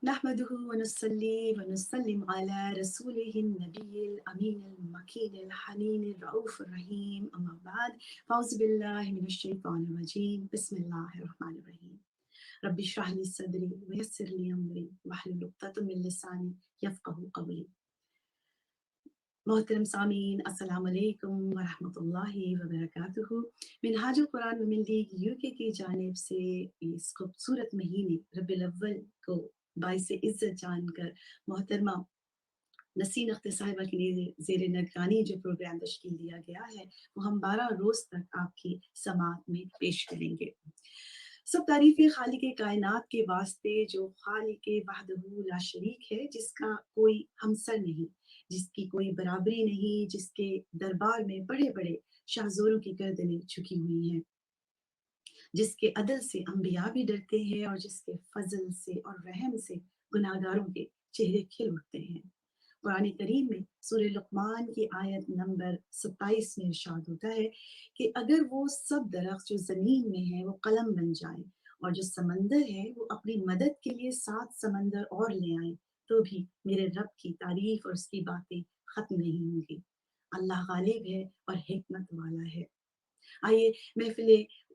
نحمده ونصلي ونسلم على رسوله النبي الأمين المكين الحنين الرؤوف الرحيم أما بعد فأعوذ بالله من الشيطان الرجيم بسم الله الرحمن الرحيم رب اشرح لي صدري ويسر لي أمري واحلل عقدة من لساني يفقهوا قولي محترم سامعین السلام علیکم ورحمۃ اللہ وبرکاتہ منہاج القرآن ویمن لیگ یو کی جانب سے اس خوبصورت مہینے ربیع الاول کو باعث عزت جان کر محترمہ نسین اختر صاحبہ کے لیے زیر نگرانی جو پروگرام تشکیل دیا گیا ہے وہ ہم 12 روز تک آپ کی سماعت میں پیش کریں گے۔ سب تعریفیں خالق کائنات کے واسطے جو خالق وحدہ لا شریک ہے، جس کا کوئی ہمسر نہیں، جس کی کوئی برابری نہیں، جس کے دربار میں بڑے بڑے شاہزوروں کی گردنیں جھکی ہوئی ہیں، جس کے عدل سے انبیاء بھی ڈرتے ہیں اور جس کے فضل سے اور رحم سے گناہگاروں کے چہرے کھل اٹھتے ہیں۔ قرآن کریم میں سورہ لقمان کی آیت نمبر 27 میں ارشاد ہوتا ہے کہ اگر وہ سب درخت جو زمین میں ہے وہ قلم بن جائیں اور جو سمندر ہے وہ اپنی مدد کے لیے 7 سمندر اور لے آئیں تو بھی میرے رب کی تعریف اور اس کی باتیں ختم نہیں ہوں گی۔ اللہ غالب ہے اور حکمت والا ہے۔ آئیے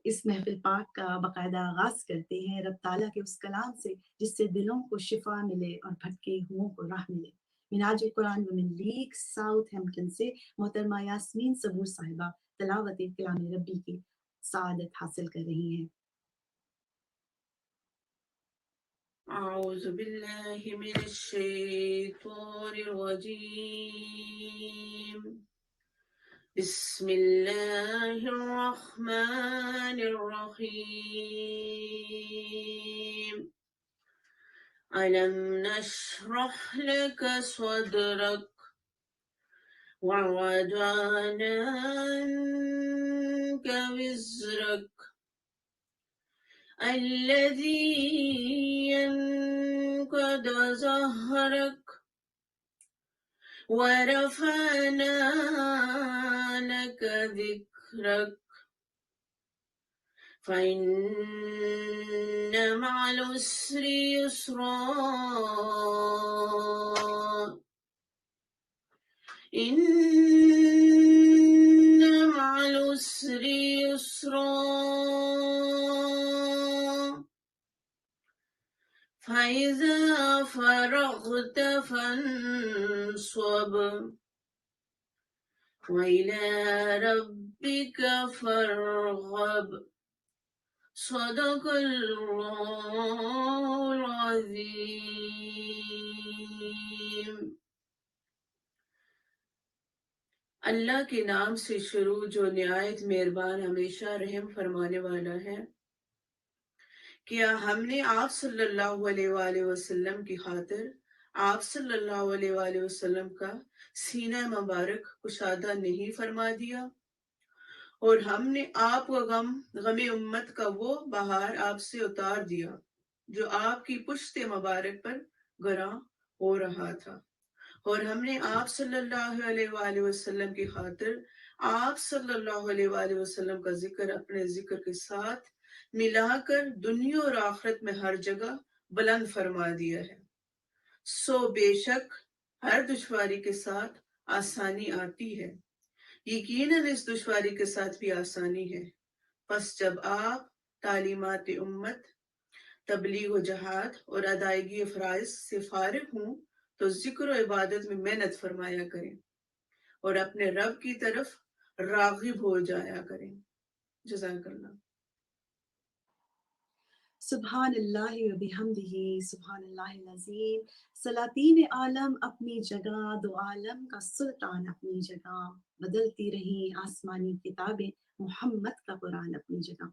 اس محفل پاک کا باقاعدہ آغاز کرتے ہیں رب تعالیٰ کے اس کلام سے جس سے دلوں کو شفا ملے اور بھٹکے ہوں کو راہ ملے۔ منہاج القرآن ویمن لیگ ساؤتھ ہیمپٹن سے محترمہ یاسمین صبور صاحبہ تلاوت کلام ربی کی سعادت حاصل کر رہی ہیں۔ أعوذ بالله من الشيطان الرجيم بسم الله الرحمن الرحيم ألم نشرح لك صدرك ووضعنا عنك وزرك الذي ينقض ظهرك ورفعنا لك ذكرك فإن مع العسر يسرا إن مع العسر يسرا فإذا فرغت فانصب وإلى ربك فارغب صدق الله العظيم۔ اللہ کے نام سے شروع جو نہایت مہربان ہمیشہ رحم فرمانے والا ہے۔ کیا ہم نے آپ صلی اللہ علیہ وآلہ وسلم کی خاطر آپ صلی اللہ علیہ وآلہ وسلم کا سینہ مبارک کشادہ نہیں فرما دیا، اور ہم نے آپ کو غم امت کا وہ بہار آپ سے اتار دیا جو آپ کی پشت مبارک پر گراں ہو رہا تھا، اور ہم نے آپ صلی اللہ علیہ وآلہ وسلم کی خاطر آپ صلی اللہ علیہ وآلہ وسلم کا ذکر اپنے ذکر کے ساتھ ملا کر دنیا اور آخرت میں ہر جگہ بلند فرما دیا ہے۔ سو بے شک ہر دشواری کے ساتھ آسانی آتی ہے، یقیناً اس دشواری کے ساتھ بھی آسانی ہے۔ پس جب آپ تعلیمات امت، تبلیغ و جہاد اور ادائیگی فرائض سے فارغ ہوں تو ذکر و عبادت میں محنت فرمایا کریں اور اپنے رب کی طرف راغب ہو جایا کریں۔ جزاک اللہ۔ سبحان اللہ و بحمدہ سبحان اللہ العظیم۔ سلاطین عالم اپنی جگہ، دو عالم کا سلطان اپنی جگہ، بدلتی رہیں آسمانی کتابیں، محمد کا قرآن اپنی جگہ۔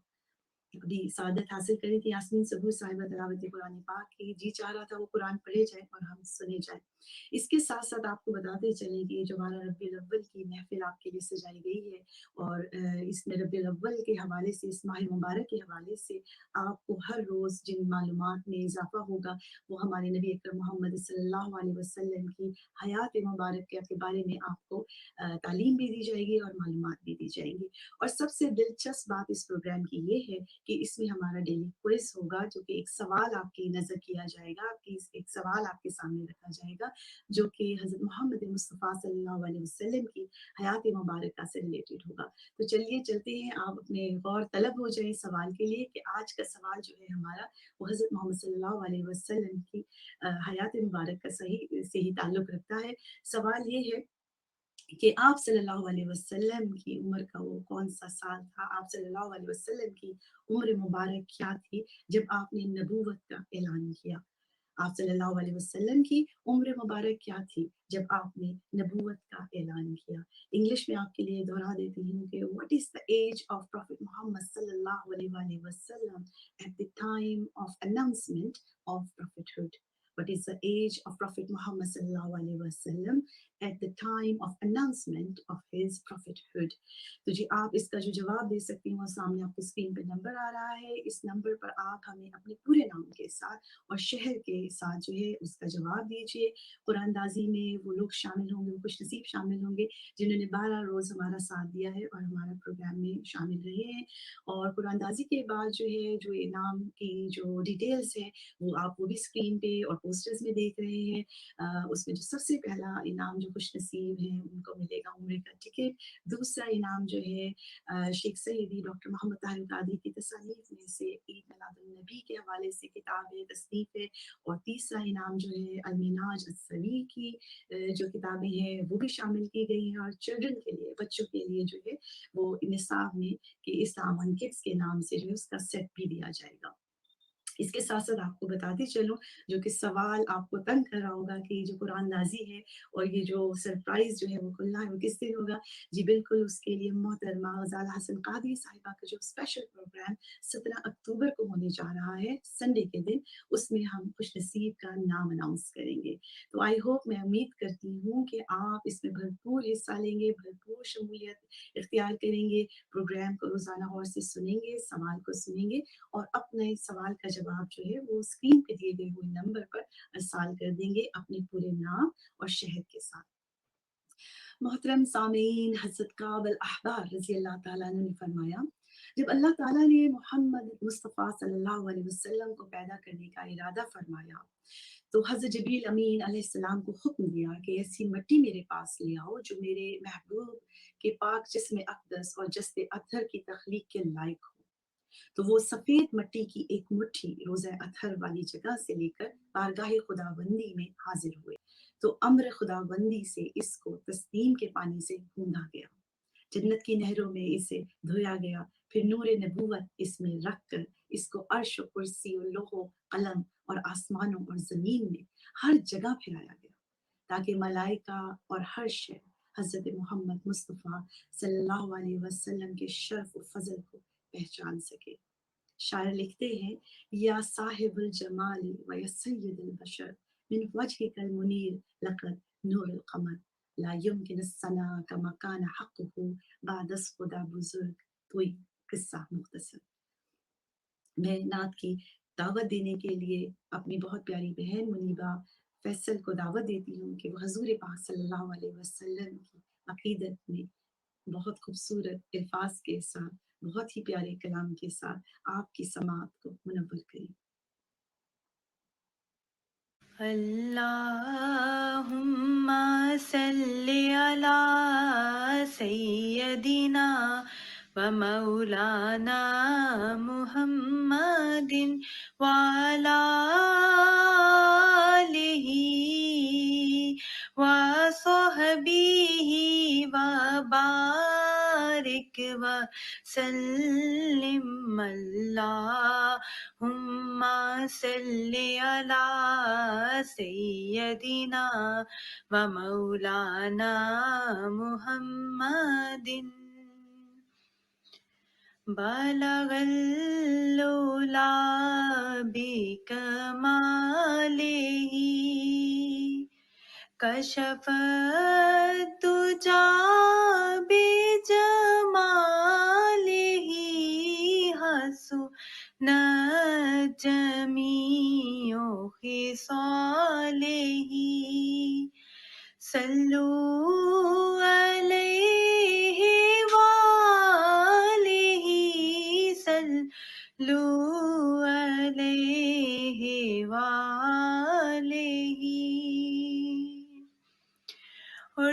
ابھی سعادت حاصل کری تھی یاسمین صبور صاحبہ تلاوت قرآن پاک کی، جی چاہ رہا تھا وہ قرآن پڑھے جائے اور ہم سنے جائیں۔ اس کے ساتھ ساتھ آپ کو بتاتے چلیں کہ جو ہمارا ربیع الاول کی محفل آپ کے لیے سجائی گئی ہے، اور اس میں ربیع الاول کے حوالے سے، اس ماہ مبارک کے حوالے سے آپ کو ہر روز جن معلومات میں اضافہ ہوگا وہ ہمارے نبی اکرم محمد صلی اللہ علیہ وسلم کی حیات مبارک کے بارے میں آپ کو تعلیم بھی دی جائے گی اور معلومات بھی دی جائیں گی۔ اور سب سے دلچسپ بات اس پروگرام کی یہ ہے کہ اس میں ہمارا ڈیلی کوئز ہوگا جو کہ ایک سوال آپ کی نظر کیا جائے گا، آپ کی ایک سوال آپ کے سامنے رکھا جائے گا جو کہ حضرت محمد مصطفیٰ صلی اللہ علیہ وسلم کی حیات مبارکہ سے ریلیٹڈ ہوگا۔ تو چلیے چلتے ہیں، آپ اپنے غور طلب ہو جائیں سوال کے لیے کہ آج کا سوال جو ہے ہمارا وہ حضرت محمد صلی اللہ علیہ وسلم کی حیات مبارکہ سے ہی تعلق رکھتا ہے۔ سوال یہ ہے کہ آپ صلی اللہ علیہ وسلم کی عمر کا وہ کون سا سال تھا، آپ صلی اللہ علیہ وسلم کی عمر مبارک کیا تھی جب آپ نے نبوت کا اعلان کیا؟ آپ صلی اللہ علیہ وسلم کی عمر مبارک کیا تھی جب آپ نے نبوت کا اعلان کیا؟ انگلش میں آپ کے لیے دہرا دیتی ہوں کہ what is the age of Prophet Muhammad صلی اللہ علیہ وسلم at the time of announcement of prophethood? What is the age of Prophet Muhammad sallallahu alaihi wasallam at the time of announcement of his prophethood? تو جی آپ اس کا جو جواب دے سکتی ہیں وہ سامنے آپ کی اسکرین پہ نمبر آ رہا ہے، اس نمبر پر آپ ہمیں اپنے پورے نام کے ساتھ اور شہر کے ساتھ جو ہے اس کا جواب دیجیے۔ قرآن اندازی میں وہ لوگ شامل ہوں گے، وہ خوش نصیب شامل ہوں گے جنہوں نے 12 روز ہمارا ساتھ دیا ہے اور ہمارا پروگرام میں شامل رہے ہیں۔ اور قرآن اندازی کے بعد جو ہے جو انعام کی جو ڈیٹیلز ہیں وہ آپ وہ بھی اسکرین پہ اور پوسٹرز میں دیکھ رہے ہیں۔ اس میں جو سب سے پہلا انعام جو خوش نصیب ہیں ان کو ملے گا عمرے کا ٹکٹ، دوسرا انعام جو ہے شیخ سیدی ڈاکٹر محمد طاہر القادری کی تصانیف میں سے عید میلاد النبی کے حوالے سے کتاب ہے، تصنیف ہے، اور تیسرا انعام جو ہے المناج الصوی کی جو کتابیں ہیں وہ بھی شامل کی گئی ہیں، اور چلڈرن کے لیے، بچوں کے لیے جو ہے وہ نصاب میں کہ اسلام ان کڈس کے نام سے جو ہے اس کا سیٹ بھی دیا جائے گا۔ اس کے ساتھ ساتھ آپ کو بتاتی چلوں جو کہ سوال آپ کو تنگ کر رہا ہوگا کہ جو قرآن اندازی ہے اور یہ جو سرپرائز جو ہے وہ کھلنا ہے وہ کس دن ہوگا؟ جی بالکل، اس کے لیے محترمہ غزالہ حسن قادری صاحبہ کا جو اسپیشل پروگرام 17 اکتوبر کو ہونے جا رہا ہے سنڈے کے دن، اس میں ہم خوش نصیب کا نام اناؤنس کریں گے۔ تو آئی ہوپ، میں امید کرتی ہوں کہ آپ اس میں بھرپور حصہ لیں گے، بھرپور شمولیت اختیار کریں گے، پروگرام کو روزانہ غور سے سنیں گے، سوال کو سنیں گے اور اپنے سوال کا جواب جو ہے وہ اسکرین پہ دیے گئے ہوئے نمبر پر ارسال کر دیں گے اپنے پورے نام اور شہر کے ساتھ۔ محترم سامعین، حضرت کعب الاحبار رضی اللہ تعالیٰ عنہ نے فرمایا، جب اللہ تعالیٰ نے محمد مصطفیٰ صلی اللہ علیہ وسلم کو پیدا کرنے کا ارادہ فرمایا تو حضرت جبریل امین علیہ السلام کو حکم دیا کہ ایسی مٹی میرے پاس لے آؤ جو میرے محبوب کے پاک جسم اقدس اور جسد اطہر کی تخلیق کے لائق ہو۔ تو وہ سفید مٹی کی ایک مٹھی روزہ اطہر والی جگہ سے لے کر بارگاہ خداوندی میں حاضر ہوئے تو امر خداوندی سے اس کو تسلیم کے پانی سے گوندا گیا، جنت کی نہروں میں اسے دھویا گیا، پھر نور نبوت اس میں رکھ کر اس کو عرش و کرسی و لوح و قلم اور آسمانوں اور زمین میں ہر جگہ پھیلایا گیا تاکہ ملائکہ اور ہر شے حضرت محمد مصطفیٰ صلی اللہ علیہ وسلم کے شرف و فضل کو پہچان سکے۔ شاعر لکھتے ہیں، یا صاحب الجمال و یا سید البشر من وجهك المنیر لقد نور القمر لا يمكن الثنا كما كان حقه بعد از خدا بزرگ۔ تو ایک قصہ مختصر میں نعت کی دعوت دینے کے لیے اپنی بہت پیاری بہن منیبہ فیصل کو دعوت دیتی ہوں کہ وہ حضور پاک صلی اللہ علیہ وسلم کی عقیدت میں بہت خوبصورت الفاظ کے ساتھ، بہت ہی پیارے کلام کے ساتھ آپ کی سماعت کو منور کریں۔ اللہم صلی علی سیدنا و مولانا محمد وعلی آلہ و صحبہ و بارک وسلم۔ اللہم صلی علی سیدنا و مولانا محمد۔ بلغ العلا بکمالہ کشف الدجی بجمالہ حسنت جمیع خصالہ۔ صلو علیہ وآلہ صلی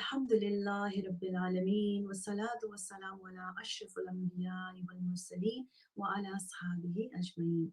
الحمد للہ رب العالمین والصلاة والسلام علی اشرف الانبیاء والمرسلین وعلی اصحابہ اجمعین۔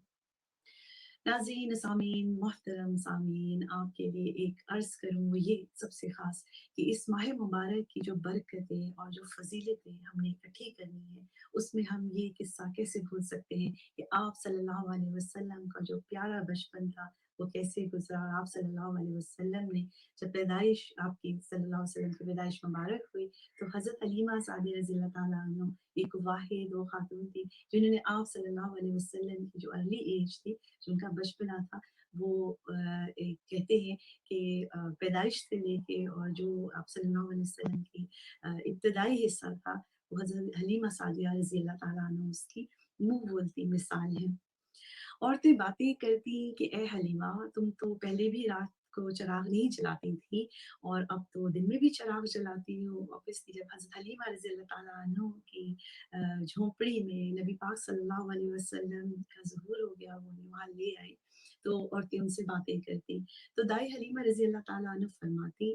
ناظرین سامعین، محترم سامعین، آپ کے لیے ایک عرض کروں وہ یہ سب سے خاص کہ اس ماہ مبارک کی جو برکتیں اور جو فضیلتیں ہم نے اکٹھی کرنی ہے، اس میں ہم یہ قصہ کیسے بھول سکتے ہیں کہ آپ صلی اللہ علیہ وسلم کا جو پیارا بچپن تھا وہ کیسے گزرا، اور آپ صلی اللہ علیہ وسلم نے جب پیدائش آپ کی صلی اللہ علیہ وسلم کی پیدائش مبارک ہوئی تو حضرت حلیمہ سعدیہ رضی اللہ تعالیٰ عنہ ایک واحد وہ خاتون تھی جنہوں نے آپ صلی اللہ علیہ وسلم کی جو ارلی ایج تھی، جو ان کا بچپنا تھا، وہ کہتے ہیں کہ پیدائش سے لے کے اور جو آپ صلی اللہ علیہ وسلم کی ابتدائی حصہ تھا وہ حضرت حلیمہ سعدیہ رضی اللہ تعالیٰ عنہ اس کی منہ بولتی مثال ہے۔ عورتیں باتیں کرتی کہ اے حلیمہ، تم تو پہلے بھی رات کو چراغ نہیں جلاتی تھی اور اب تو دن میں بھی چراغ جلاتی ہو۔ obviously جب حضرت حلیمہ رضی اللہ تعالیٰ عنہ کی جھونپڑی میں نبی پاک صلی اللہ علیہ وسلم کا ظہور ہو گیا، وہ وہاں لے آئی تو عورتیں ان سے باتیں کرتی۔ تو دائی حلیمہ رضی اللہ تعالیٰ عنہ فرماتی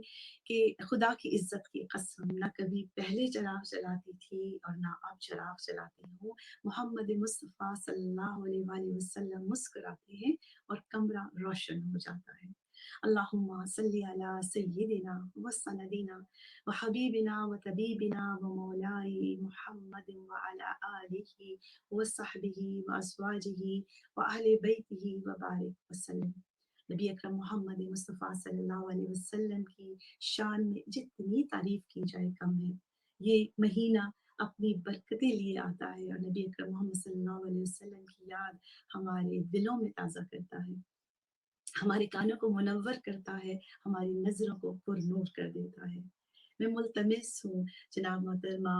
کہ خدا کی عزت کی قسم، نہ کبھی پہلے چراغ جلاتی تھی اور نہ اب چراغ جلاتی ہوں۔ محمد مصطفیٰ صلی اللہ علیہ وآلہ وسلم مسکراتے ہیں اور کمرہ روشن ہو جاتا ہے۔ اللہم صلی علی سیدنا و سندنا و حبیبنا و طبیبنا و مولائی محمد وعلی آلہ و صحبہ و ازواجہ و اہل بیتہ و بارک وسلم۔ نبی اکرم محمد مصطفیٰ صلی اللہ علیہ وسلم کی شان میں جتنی تعریف کی جائے کم ہے۔ یہ مہینہ اپنی برکتیں لیے آتا ہے اور نبی اکرم محمد صلی اللہ علیہ وسلم کی یاد ہمارے دلوں میں تازہ کرتا ہے، ہمارے کانوں کو منور کرتا ہے، ہماری نظروں کو پر نور کر دیتا ہے۔ میں ملتمس ہوں جناب محترمہ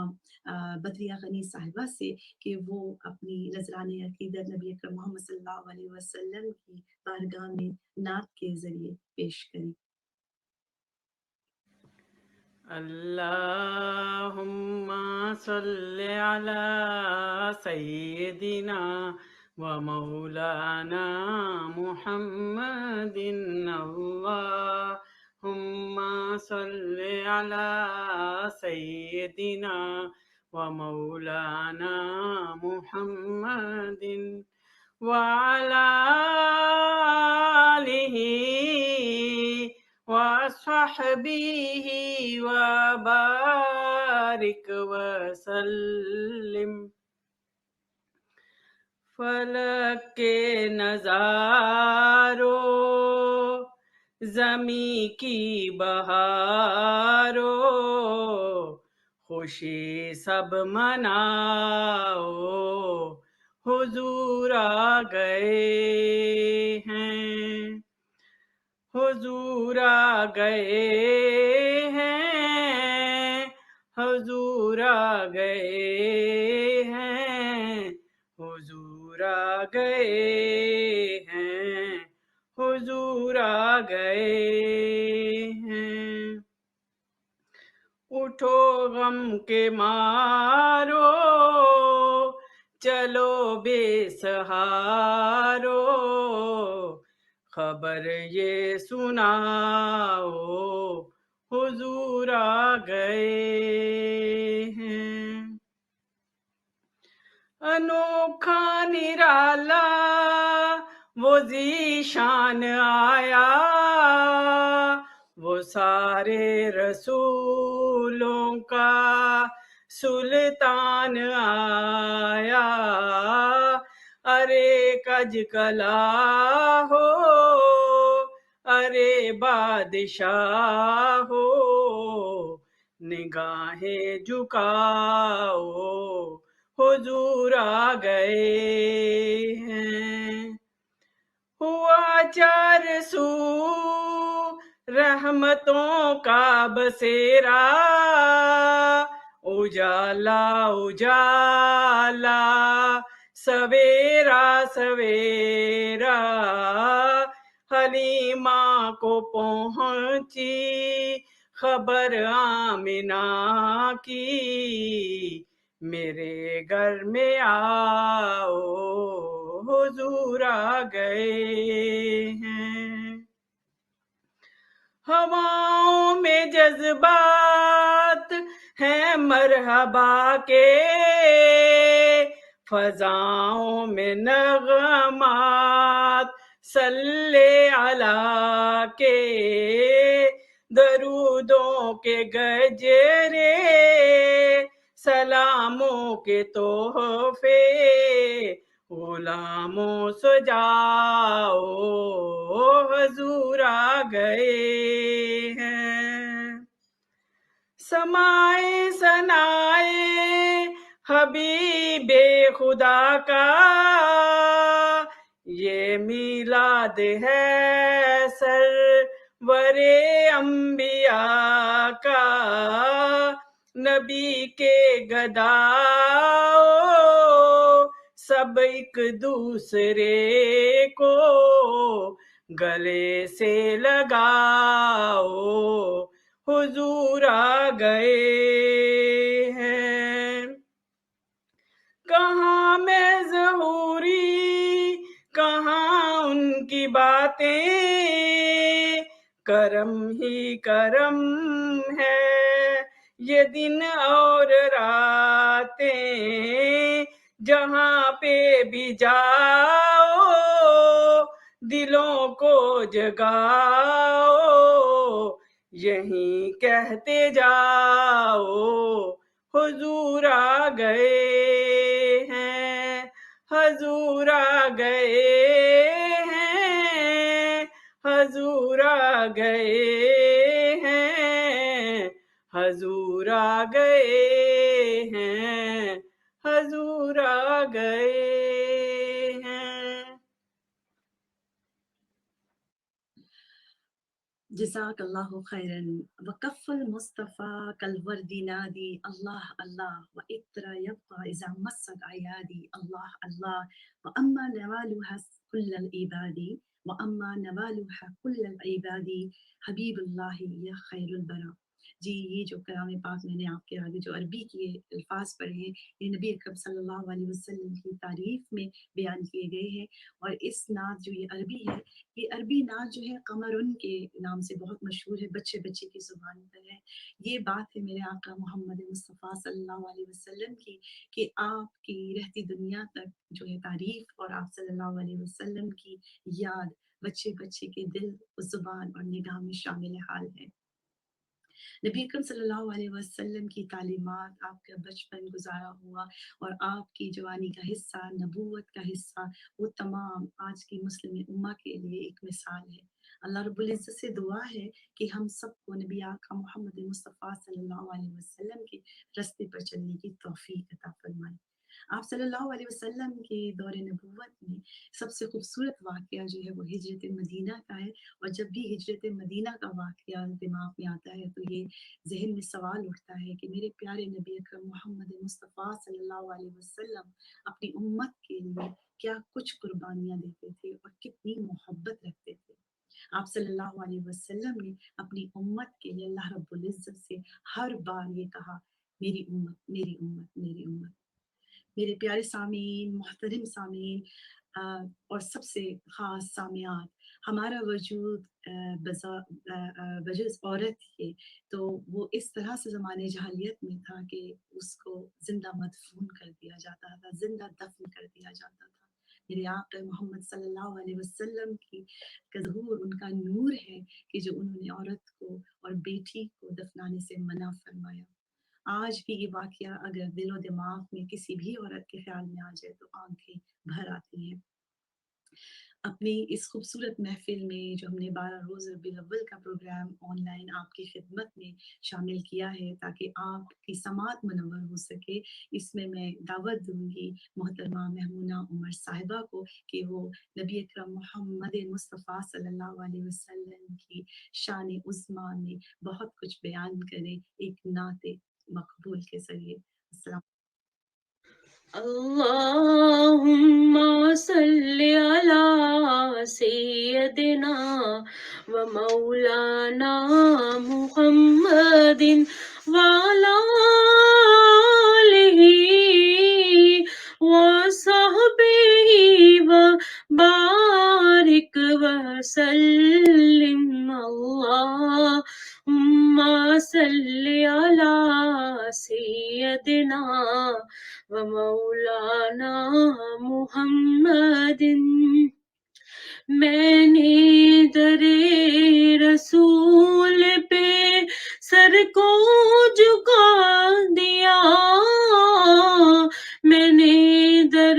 بدریہ غنی صاحبہ سے کہ وہ اپنی نذران عقیدت نبی اکرم محمد صلی اللہ علیہ وسلم کی بارگاہ میں نعت کے ذریعے پیش کریں۔ اللہم صلی علی سیدنا و مولانا محمد، اللہم صلی علی سیدنا و مولانا محمد وعلی آلہ وصحبہ وبارک وسلم۔ فلک کے نظاروں، زمیں کی بہاروں، خوشی سب مناؤ، حضور آ گئے ہیں، حضور آ گئے ہیں، حضور آ گئے ہیں، حضور آ گئے ہیں، حضور آ گئے ہیں۔ اٹھو غم کے مارو، چلو بے سہارو، خبر یہ سناؤ، حضور آ گئے ہیں۔ انوکھا نرالا وہ ذیشان آیا، وہ سارے رسولوں کا سلطان آیا، ارے کج کلا ہو، ارے بادشاہ ہو، نگاہیں جھکاؤ، حضور آ گئے ہیں۔ ہوا چار سو رحمتوں کا بسیرا، اجالا اجالا، سویرا سویرا، حلیمہ کو پہنچی خبر آمنہ کی، میرے گھر میں آؤ، حضور آ گئے ہیں۔ ہواؤں میں جذبات ہیں مرحبا کے، فضاؤں میں نغمات صلی علی کے، درودوں کے گجرے سلاموں کے تحفے غلاموں سجاؤ حضور آ گئے ہیں۔ سمائے سنائے حبیب خدا کا یہ میلاد ہے سرور انبیاء کا، نبی کے گداؤ سب ایک دوسرے کو گلے سے لگاؤ حضور آ گئے ہیں۔ کہاں میں ظہوری کہاں ان کی باتیں، کرم ہی کرم ہے یہ دن اور راتیں، جہاں پہ بھی جاؤ دلوں کو جگاؤ یہیں کہتے جاؤ حضور آ گئے ہیں، حضور آ گئے ہیں، حضور آ گئے ہیں، حضور آ گئے ہیں، حضور آ گئے ہیں۔ جزاک اللہ خیرن وکف المصطفیٰ کالورد نادی اللہ اللہ وعطر یبقى اذا مست عیادی اللہ اللہ واما نوالها کل العباد واما نوالها کل العباد حبیب اللہ یا خیر البرا۔ جی یہ جو کلام پاک میں نے آپ کے آگے جو عربی کے الفاظ پڑھے ہیں یہ نبی اکرم صلی اللہ علیہ وسلم کی تعریف میں بیان کیے گئے ہیں، اور اس نعت جو یہ عربی ہے، یہ عربی نعت جو ہے قمرن کے نام سے بہت مشہور ہے، بچے بچے کی زبان پر ہے۔ یہ بات ہے میرے آقا محمد مصطفیٰ صلی اللہ علیہ وسلم کی کہ آپ کی رہتی دنیا تک جو ہے تعریف اور آپ صلی اللہ علیہ وسلم کی یاد بچے بچے کے دل، زبان اور نگاہ میں شامل حال ہے۔ نبی اکرم صلی اللہ علیہ وسلم کی تعلیمات، آپ کا بچپن گزارا ہوا اور آپ کی جوانی کا حصہ، نبوت کا حصہ، وہ تمام آج کی مسلم امہ کے لیے ایک مثال ہے۔ اللہ رب العزت سے دعا ہے کہ ہم سب کو نبی آقا محمد مصطفیٰ صلی اللہ علیہ وسلم کے راستے پر چلنے کی توفیق عطا فرمائے۔ آپ صلی اللہ علیہ وسلم کے دور نبوت میں سب سے خوبصورت واقعہ جو ہے وہ ہجرت مدینہ کا ہے، اور جب بھی ہجرت مدینہ کا واقعہ دماغ میں آتا ہے تو یہ ذہن میں سوال اٹھتا ہے کہ میرے پیارے نبی اکرم محمد مصطفیٰ صلی اللہ علیہ وسلم اپنی امت کے لیے کیا کچھ قربانیاں دیتے تھے اور کتنی محبت رکھتے تھے۔ آپ صلی اللہ علیہ وسلم نے اپنی امت کے لیے اللہ رب العزت سے ہر بار یہ کہا، میری امت میری امت میری امت۔ میرے پیارے سامعین، محترم سامعین اور سب سے خاص سامعات، ہمارا وجود بجز عورت ہے تو وہ اس طرح سے زمانے جاہلیت میں تھا کہ اس کو زندہ مدفون کر دیا جاتا تھا، زندہ دفن کر دیا جاتا تھا۔ میرے آقا محمد صلی اللہ علیہ وسلم کی کا ظہور، ان کا نور ہے کہ جو انہوں نے عورت کو اور بیٹی کو دفنانے سے منع فرمایا۔ آج بھی یہ واقعہ اگر دل و دماغ میں کسی بھی عورت کے خیال میں آ جائے تو آنکھیں بھر آتی ہیں۔ اپنی اس خوبصورت محفل میں جو ہم نے 12 روز ربیع الاول کا پروگرام آن لائن آپ کی خدمت میں شامل کیا ہے تاکہ آپ کی سماعت منور ہو سکے، اس میں دعوت دوں گی محترمہ محمونہ عمر صاحبہ کو کہ وہ نبی اکرم محمد مصطفیٰ صلی اللہ علیہ وسلم کی شان عظمیٰ میں بہت کچھ بیان کریں ایک نعت مقبول کے ذریعے۔ السلام اللہم صلی علی سیدنا و مولانا محمد وعلی آلہ و صحبہ و بارک وسلم۔ اللہ سیدنا و مولانا محمد میں نے در رسول پہ سر کو جھکا دیا میں نے در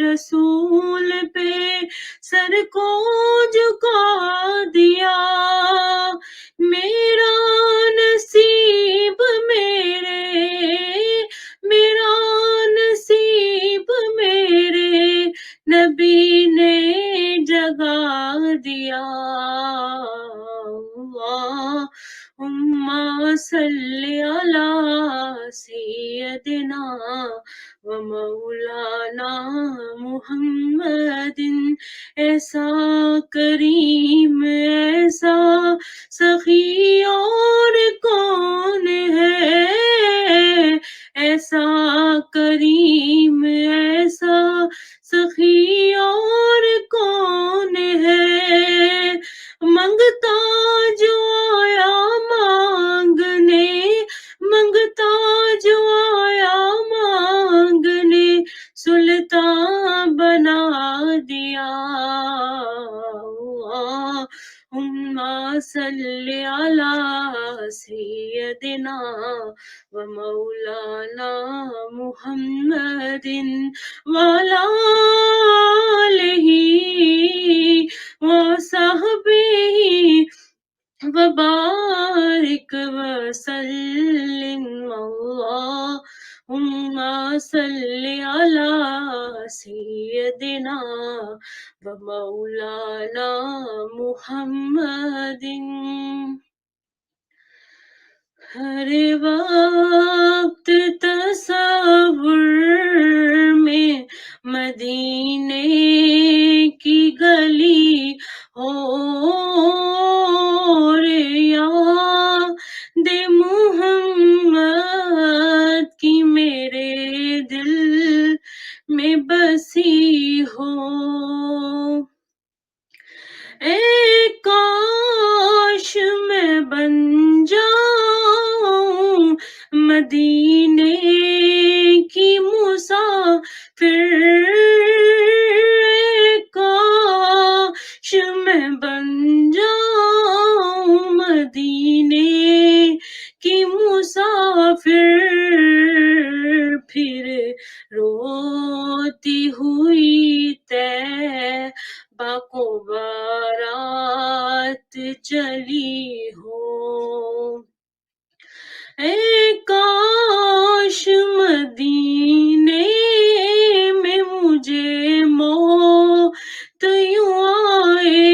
رسول پہ سر کو جھکا دیا میرا نصیب میرا نصیب میرے نبی نے جگا دیا اللہم صلی علی سیدنا و مولانا محمد ایسا کریم ایسا سخی اور کون ہے ایسا کریم ایسا سخی اور کون ہے منگتا جو آیا مانگنے منگتا جو آیا مانگنے سلطان بنا دیا اللہم صلی علی سیدنا و مولانا محمد وعلی آلہ وصحبہ وبارک وسلم اللہم صلی علی سیدنا و مولانا محمد ہر وقت تصور میں مدینے کی گلی ہو یاد محمد کی میرے دل میں بسی ہو اے کاش میں بن جاؤں مدینے کی مسافر اے کاش میں بن جاؤں مدینے کی مسافر پھر روتی ہوئی طیبہ کو بارات چلی ہو اے کاش مدینے میں مجھے موت یوں آئے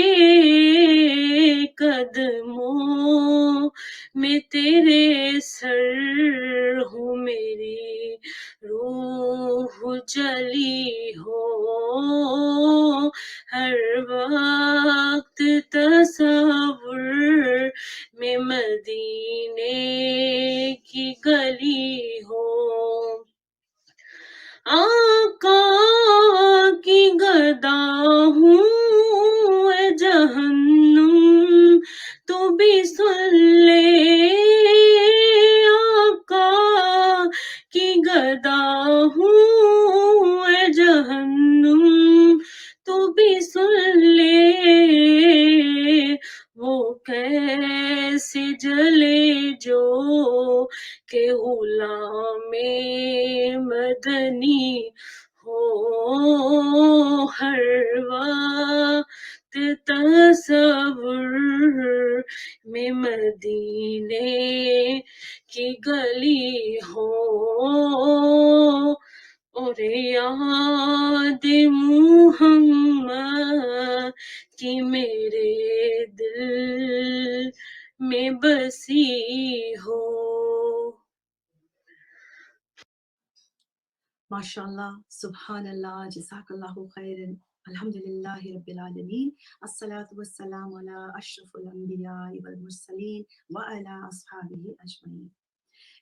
قدموں میں تیرے سر ہو میری روح جلی ہو ہر وقت تصور میں مدینے کی گلی ہو آقا کی گدا ہوں اے جہنم تو بھی سن لے آقا کی گدا ہوں اے جہنم تو بھی سن لے وہ کیسے جلے جو کہ غلام مدنی ہو ہر وقت تصور میں مدینے کی گلی ہو اور یاد محمد کی میرے دل میں بسی ہو MashaAllah, Subhanallah, Jazakallahu khairan. Alhamdulillahi Rabbil Alameen. As-salatu was-salamu ala ashraful anbiya wal mursaleen wa ala ashabihi ajma'in.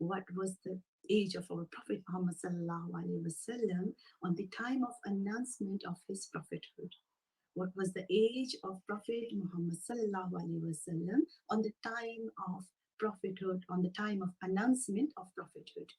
What was the age of our Prophet Muhammad sallallahu alaihi wasallam on the time of announcement of his prophethood? What was the age of Prophet Muhammad sallallahu alaihi wasallam on the time of prophethood, on the time of announcement of prophethood?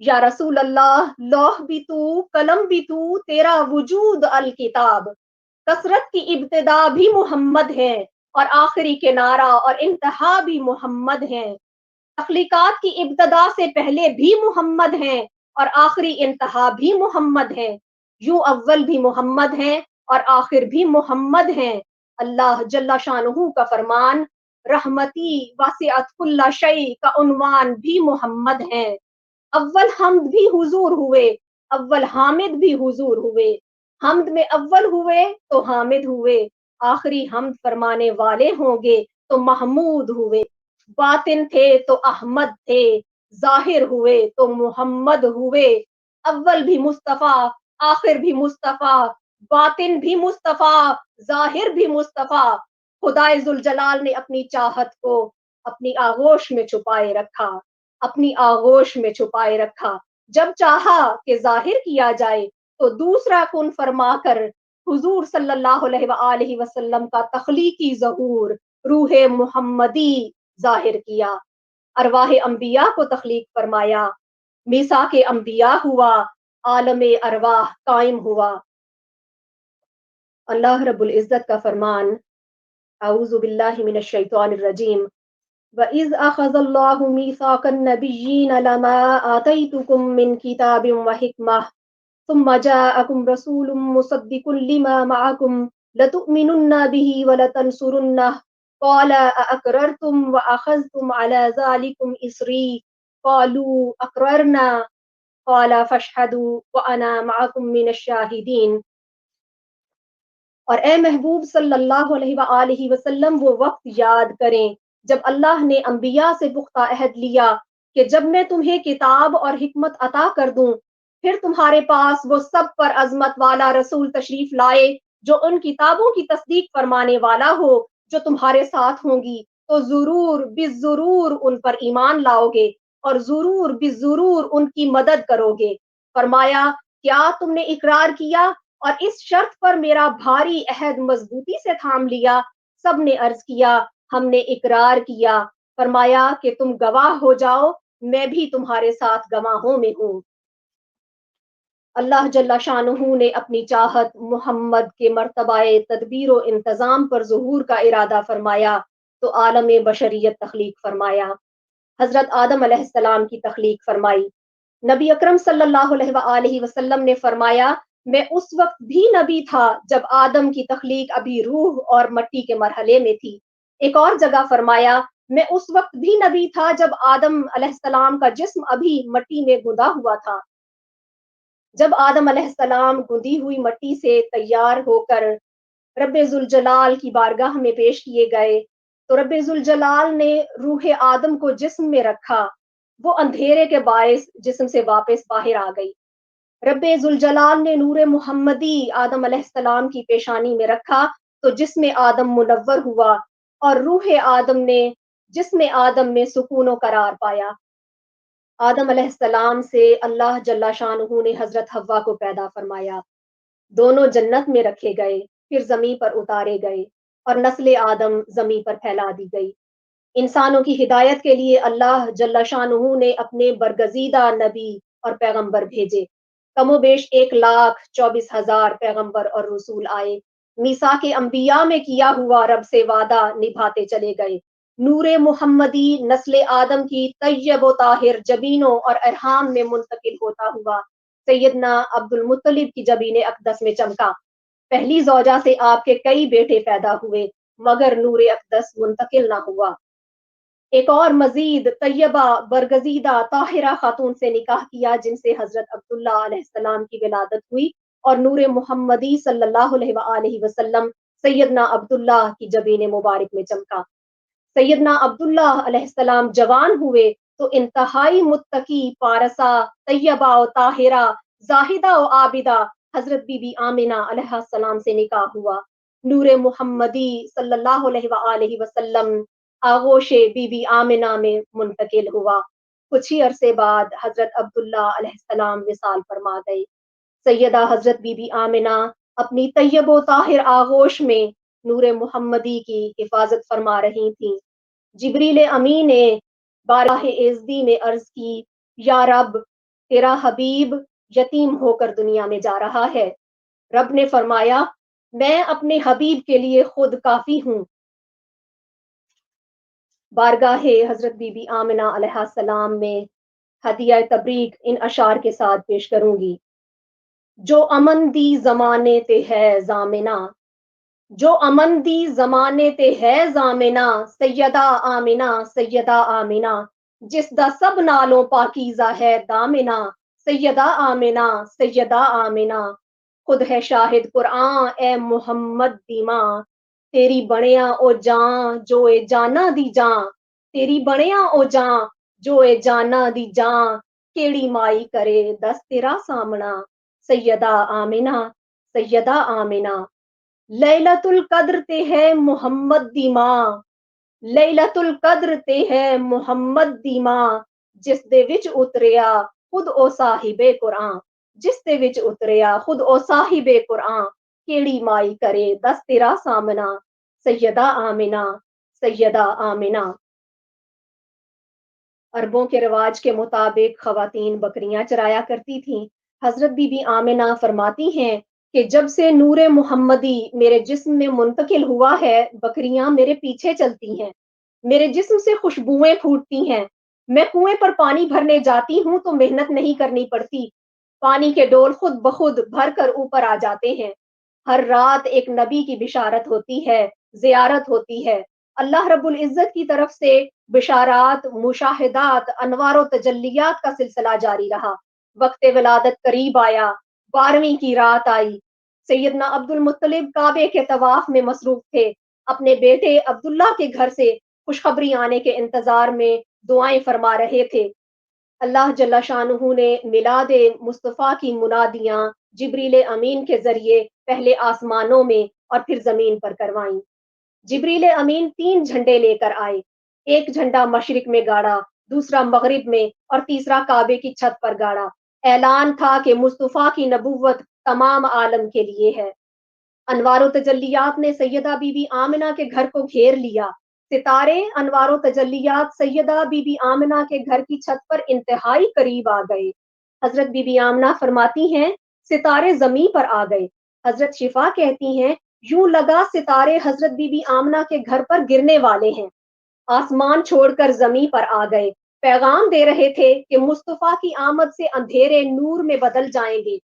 یا رسول اللہ لوح بھی تو قلم بھی تو تیرا وجود الکتاب، کثرت کی ابتدا بھی محمد ہے اور آخری کنارہ اور انتہا بھی محمد ہیں، تخلیقات کی ابتدا سے پہلے بھی محمد ہیں اور آخری انتہا بھی محمد ہیں، یوں اول بھی محمد ہیں اور آخر بھی محمد ہیں۔ اللہ جل شانہ کا فرمان رحمتی واسعت کل شیء کا عنوان بھی محمد ہیں۔ اول حمد بھی حضور ہوئے، اول حامد بھی حضور ہوئے، حمد میں اول ہوئے تو حامد ہوئے، آخری حمد فرمانے والے ہوں گے تو محمود ہوئے، باطن تھے تو احمد تھے، ظاہر ہوئے تو محمد ہوئے، اول بھی مصطفیٰ، آخر بھی مصطفیٰ، باطن بھی مصطفیٰ، ظاہر بھی مصطفیٰ۔ خدائے ذوالجلال نے اپنی چاہت کو اپنی آغوش میں چھپائے رکھا، اپنی آغوش میں چھپائے رکھا، جب چاہا کہ ظاہر کیا جائے تو دوسرا کن فرما کر حضور صلی اللہ علیہ وآلہ وسلم کا تخلیقی ظہور روح محمدی ظاہر کیا، ارواح انبیاء کو تخلیق فرمایا، میثاق انبیاء ہوا، عالم ارواح قائم ہوا۔ اللہ رب العزت کا فرمان، اعوذ باللہ من الشیطان الرجیم، وَإِذْ أَخَذَ اللَّهُ مِيثَاقَ النَّبِيِّينَ لَمَا آتَيْتُكُم مِّن كِتَابٍ وَحِكْمَةٍ ثُمَّ جَاءَكُمْ رَسُولٌ مُّصَدِّقٌ لِّمَا مَعَكُمْ لَتُؤْمِنُنَّ بِهِ وَلَتَنصُرُنَّهُ قَالَ أَأَقْرَرْتُمْ وَأَخَذْتُمْ عَلَىٰ ذَٰلِكُمْ إِصْرِي قَالُوا أَقْرَرْنَا قَالَ فَاشْهَدُوا وَأَنَا مَعَكُم مِّنَ الشَّاهِدِينَ۔ اور اے محبوب صلی اللہ علیہ وآلہ وسلم وہ وقت یاد کریں جب اللہ نے انبیاء سے پختہ عہد لیا کہ جب میں تمہیں کتاب اور حکمت عطا کر دوں پھر تمہارے پاس وہ سب پر عظمت والا رسول تشریف لائے جو ان کتابوں کی تصدیق فرمانے والا ہو جو تمہارے ساتھ ہوں گی تو ضرور بالضرور ان پر ایمان لاؤ گے اور ضرور بالضرور ان کی مدد کرو گے۔ فرمایا کیا تم نے اقرار کیا اور اس شرط پر میرا بھاری عہد مضبوطی سے تھام لیا؟ سب نے عرض کیا ہم نے اقرار کیا۔ فرمایا کہ تم گواہ ہو جاؤ میں بھی تمہارے ساتھ گواہوں میں ہوں۔ اللہ جل شانہ نے اپنی چاہت محمد کے مرتبہ تدبیر و انتظام پر ظہور کا ارادہ فرمایا تو عالم بشریت تخلیق فرمایا، حضرت آدم علیہ السلام کی تخلیق فرمائی۔ نبی اکرم صلی اللہ علیہ وآلہ وسلم نے فرمایا میں اس وقت بھی نبی تھا جب آدم کی تخلیق ابھی روح اور مٹی کے مرحلے میں تھی۔ ایک اور جگہ فرمایا میں اس وقت بھی نبی تھا جب آدم علیہ السلام کا جسم ابھی مٹی میں گندا ہوا تھا۔ جب آدم علیہ السلام گندی ہوئی مٹی سے تیار ہو کر رب ذوالجلال کی بارگاہ میں پیش کیے گئے تو رب ذوالجلال نے روح آدم کو جسم میں رکھا، وہ اندھیرے کے باعث جسم سے واپس باہر آ گئی۔ رب ذوالجلال نے نور محمدی آدم علیہ السلام کی پیشانی میں رکھا تو جسم آدم منور ہوا اور روح آدم نے جسم آدم میں سکون و قرار پایا۔ آدم علیہ السلام سے اللہ جل شانہ نے حضرت حوا کو پیدا فرمایا، دونوں جنت میں رکھے گئے پھر زمین پر اتارے گئے اور نسل آدم زمین پر پھیلا دی گئی۔ انسانوں کی ہدایت کے لیے اللہ جل شانہ نے اپنے برگزیدہ نبی اور پیغمبر بھیجے، کم و بیش 1,24,000 پیغمبر اور رسول آئے، میثاق انبیاء میں کیا ہوا رب سے وعدہ نبھاتے چلے گئے، نور محمدی نسل آدم کی طیب و طاہر جبینوں اور ارحام میں منتقل ہوتا ہوا سیدنا عبد المطلب کی جبین اقدس میں چمکا۔ پہلی زوجہ سے آپ کے کئی بیٹے پیدا ہوئے مگر نور اقدس منتقل نہ ہوا۔ ایک اور مزید طیبہ برگزیدہ طاہرہ خاتون سے نکاح کیا جن سے حضرت عبداللہ علیہ السلام کی ولادت ہوئی اور نور محمدی صلی اللہ علیہ وآلہ وسلم سیدنا عبداللہ کی جبین مبارک میں چمکا۔ سیدنا عبداللہ علیہ السلام جوان ہوئے تو انتہائی متقی پارسہ طیبہ و طاہرہ زاہدہ و عابدہ حضرت بی بی آمنہ علیہ السلام سے نکاح ہوا۔ نور محمدی صلی اللہ علیہ وآلہ وسلم آغوش بی بی آمنہ میں منتقل ہوا۔ کچھ ہی عرصے بعد حضرت عبداللہ علیہ السلام وصال فرما گئے۔ سیدہ حضرت بی بی آمنہ اپنی طیب و طاہر آغوش میں نور محمدی کی حفاظت فرما رہی تھیں۔ جبریل امین نے بارگاہ اعزدی میں عرض کی یا رب تیرا حبیب یتیم ہو کر دنیا میں جا رہا ہے۔ رب نے فرمایا میں اپنے حبیب کے لیے خود کافی ہوں۔ بارگاہ حضرت بی بی آمنہ علیہ السلام میں ہدیہ تبریک ان اشعار کے ساتھ پیش کروں گی۔ جو امن دی زمانے تے ہے زامنہ، جو امن دی زمانے تے ہے زامنہ، سیدہ آمنہ سیدہ آمنہ، جس دا سب نالوں پاکیزہ ہے دامنہ، سیدہ آمنہ سیدہ آمنہ، خود ہے شاہد قرآن اے محمد دی ماں، تیری بنیا او جان جو اے جانا دی جان، تیری بنیا او جان جو اے جانا دی جان، کیڑی مائی کرے دس تیرا سامنا، سیدہ آمنہ سیدہ آمنہ، لیلۃ القدر تے ہے محمد دی ماں، لیلۃ القدر تے ہے محمد دی ماں، جس دے وچ اتریا خود او صاحب قرآن، جس دے وچ اتریا خود او صاحب قرآن، کیڑی مائی کرے دس تیرا سامنا، سیدہ آمنہ سیدہ آمنہ۔ عربوں کے رواج کے مطابق خواتین بکریاں چرایا کرتی تھیں۔ حضرت بی بی آمنہ فرماتی ہیں کہ جب سے نور محمدی میرے جسم میں منتقل ہوا ہے، بکریاں میرے پیچھے چلتی ہیں، میرے جسم سے خوشبوئیں پھوٹتی ہیں، میں کنویں پر پانی بھرنے جاتی ہوں تو محنت نہیں کرنی پڑتی، پانی کے ڈول خود بخود بھر کر اوپر آ جاتے ہیں۔ ہر رات ایک نبی کی بشارت ہوتی ہے، زیارت ہوتی ہے، اللہ رب العزت کی طرف سے بشارات، مشاہدات، انوار و تجلیات کا سلسلہ جاری رہا۔ وقت ولادت قریب آیا، 12ویں کی رات آئی، سیدنا عبد المطلب کعبے کے طواف میں مصروف تھے، اپنے بیٹے عبداللہ کے گھر سے خوشخبری آنے کے انتظار میں دعائیں فرما رہے تھے۔ اللہ جل شانہ نے میلاد مصطفیٰ کی منادیاں جبریل امین کے ذریعے پہلے آسمانوں میں اور پھر زمین پر کروائیں۔ جبریل امین 3 جھنڈے لے کر آئے، ایک جھنڈا مشرق میں گاڑا، دوسرا مغرب میں اور تیسرا کعبے کی چھت پر گاڑا۔ اعلان تھا کہ مصطفیٰ کی نبوت تمام عالم کے لیے ہے۔ انوار و تجلیات نے سیدہ بی بی آمنہ کے گھر کو گھیر لیا۔ ستارے انوار و تجلیات سیدہ بی بی آمنہ کے گھر کی چھت پر انتہائی قریب آ گئے۔ حضرت بی بی آمنہ فرماتی ہیں ستارے زمین پر آ گئے۔ حضرت شفا کہتی ہیں یوں لگا ستارے حضرت بی بی آمنہ کے گھر پر گرنے والے ہیں، آسمان چھوڑ کر زمین پر آ گئے، پیغام دے رہے تھے کہ مصطفیٰ کی آمد سے اندھیرے نور میں بدل جائیں گے۔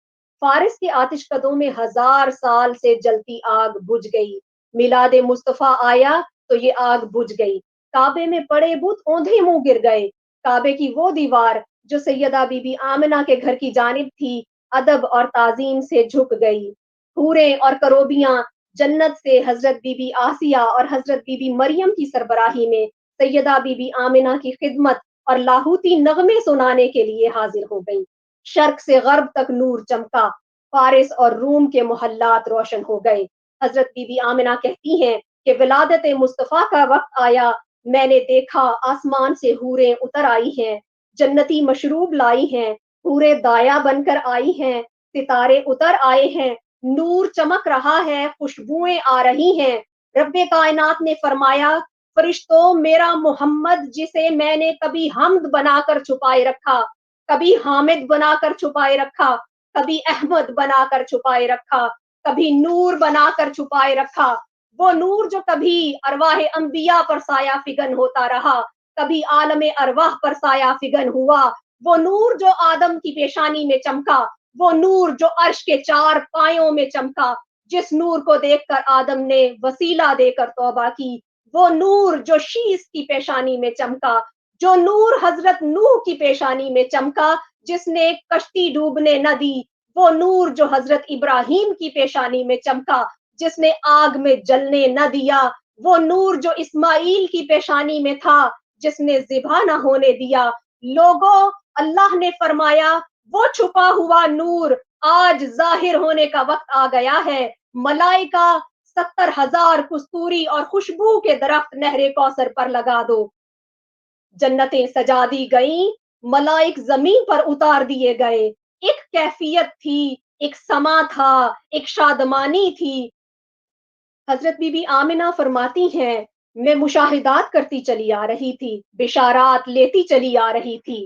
فارس کے آتش کدوں میں 1000 سال سے جلتی آگ بجھ گئی، میلاد مصطفیٰ آیا تو یہ آگ بجھ گئی۔ کعبے میں پڑے بت اوندھے منہ گر گئے۔ کعبے کی وہ دیوار جو سیدہ بی بی آمنہ کے گھر کی جانب تھی، ادب اور تعظیم سے جھک گئی۔ حوریں اور کروبیاں جنت سے حضرت بی بی آسیہ اور حضرت بی بی مریم کی سربراہی میں سیدہ بی بی آمنہ کی خدمت اور لاہوتی نغمے سنانے کے لیے حاضر ہو گئیں۔ شرق سے غرب تک نور چمکا، فارس اور روم کے محلات روشن ہو گئے۔ حضرت بی بی آمنہ کہتی ہیں کہ ولادت مصطفیٰ کا وقت آیا، میں نے دیکھا آسمان سے حوریں اتر آئی ہیں، جنتی مشروب لائی ہیں، حوریں دایا بن کر آئی ہیں، ستارے اتر آئے ہیں، نور چمک رہا ہے، خوشبوئیں آ رہی ہیں۔ رب کائنات نے فرمایا فرشتوں میرا محمد جسے میں نے کبھی حمد بنا کر چھپائے رکھا، کبھی حامد بنا کر چھپائے رکھا، کبھی احمد بنا کر چھپائے رکھا، کبھی نور بنا کر چھپائے رکھا، وہ نور جو کبھی ارواح انبیاء پر سایہ فگن ہوتا رہا، کبھی عالم ارواح پر سایہ فگن ہوا، وہ نور جو آدم کی پیشانی میں چمکا، وہ نور جو عرش کے 4 پایوں میں چمکا، جس نور کو دیکھ کر آدم نے وسیلہ دے کر توبہ کی، وہ نور جو شیس کی پیشانی میں چمکا، جو نور حضرت نوح کی پیشانی میں چمکا جس نے کشتی ڈوبنے نہ دی، وہ نور جو حضرت ابراہیم کی پیشانی میں چمکا جس نے آگ میں جلنے نہ دیا، وہ نور جو اسماعیل کی پیشانی میں تھا جس نے ذبح نہ ہونے دیا۔ لوگوں، اللہ نے فرمایا وہ چھپا ہوا نور آج ظاہر ہونے کا وقت آ گیا ہے۔ ملائکہ 70,000 کستوری اور خوشبو کے درخت نہر کوثر پر لگا دو۔ جنتیں سجا دی گئیں، ملائک زمین پر اتار دیے گئے۔ ایک کیفیت تھی، ایک سما تھا، ایک شادمانی تھی۔ حضرت بی بی آمنہ فرماتی ہیں میں مشاہدات کرتی چلی آ رہی تھی، بشارات لیتی چلی آ رہی تھی۔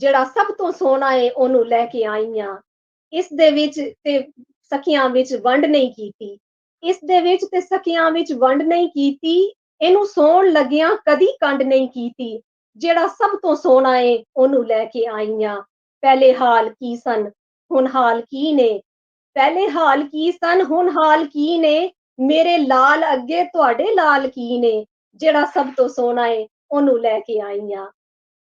ਜਿਹੜਾ ਸਭ ਤੋਂ ਸੋਹਣਾ ਏ ਉਹਨੂੰ ਲੈ ਕੇ ਆਈਆਂ। ਇਸ ਦੇ ਵਿੱਚ ਤੇ ਸਖੀਆਂ ਵਿੱਚ ਵੰਡ ਨਹੀਂ ਕੀਤੀ, ਇਸ ਦੇ ਵਿੱਚ ਤੇ ਸਖੀਆਂ ਵਿੱਚ ਵੰਡ ਨਹੀਂ ਕੀਤੀ, ਇਹਨੂੰ ਸੌਣ ਲੱਗਿਆਂ ਕਦੀ ਕੰਡ ਨਹੀਂ ਕੀਤੀ, ਜਿਹੜਾ ਸਭ ਤੋਂ ਸੋਹਣਾ ਏ ਉਹਨੂੰ ਲੈ ਕੇ ਆਈਆਂ। ਪਹਿਲੇ ਹਾਲ ਕੀ ਸਨ ਹੁਣ ਹਾਲ ਕੀ ਨੇ, ਪਹਿਲੇ ਹਾਲ ਕੀ ਸਨ ਹੁਣ ਹਾਲ ਕੀ ਨੇ, ਮੇਰੇ ਲਾਲ ਅੱਗੇ ਤੁਹਾਡੇ ਲਾਲ ਕੀ ਨੇ, ਜਿਹੜਾ ਸਭ ਤੋਂ ਸੋਹਣਾ ਏ ਉਹਨੂੰ ਲੈ ਕੇ ਆਈਆਂ।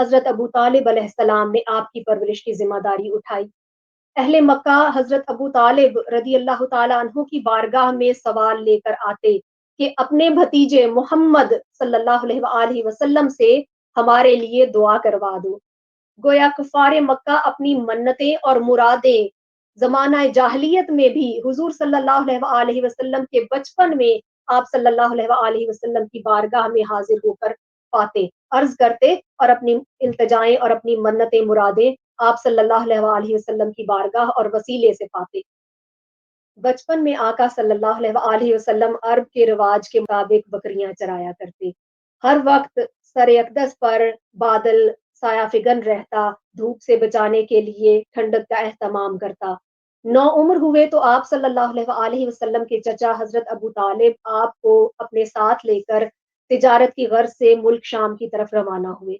حضرت ابو طالب علیہ السلام نے آپ کی پرورش کی ذمہ داری اٹھائی۔ اہل مکہ حضرت ابو طالب رضی اللہ تعالیٰ عنہ کی بارگاہ میں سوال لے کر آتے کہ اپنے بھتیجے محمد صلی اللہ علیہ وآلہ وسلم سے ہمارے لیے دعا کروا دو۔ گویا کفار مکہ اپنی منتیں اور مرادیں زمانہ جاہلیت میں بھی حضور صلی اللہ علیہ وآلہ وسلم کے بچپن میں آپ صلی اللہ علیہ وآلہ وسلم کی بارگاہ میں حاضر ہو کر پاتے، عرض کرتے اور اپنی التجائیں اور اپنی منتیں مرادیں آپ صلی اللہ علیہ وآلہ وسلم کی بارگاہ اور وسیلے سے پاتے۔ بچپن میں آقا صلی اللہ علیہ وآلہ وسلم عرب کے رواج کے مطابق بکریاں چرایا کرتے۔ ہر وقت سر اقدس پر بادل سایہ فگن رہتا، دھوپ سے بچانے کے لیے ٹھنڈک کا اہتمام کرتا۔ 9 عمر ہوئے تو آپ صلی اللہ علیہ وآلہ وسلم کے چچا حضرت ابو طالب آپ کو اپنے ساتھ لے کر تجارت کی غرض سے ملک شام کی طرف روانہ ہوئے۔